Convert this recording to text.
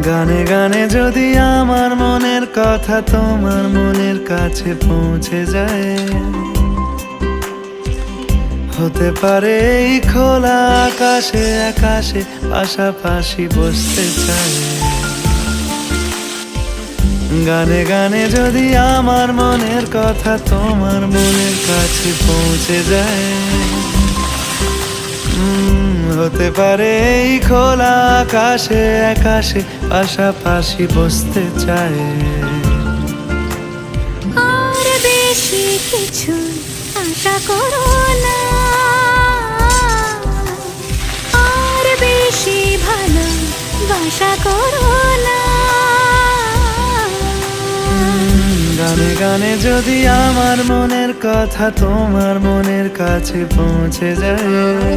গানে গানে যদি আমার মনের কথা তোমার মনের কাছে পৌঁছে যায়, হতে পারে এই খোলা আকাশে আকাশে পাশাপাশি বসতে চাই। গানে গানে যদি আমার মনের কথা তোমার মনের কাছে পৌঁছে যায়, হতে পারে এই খোলা আকাশে আকাশে পাশাপাশি বসতে চায়। আর বেশি কিছু আশা করো না, আর বেশি ভালোবাসা করো না। গানে গানে যদি আমার মনের কথা তোমার মনের কাছে পৌঁছে যায়,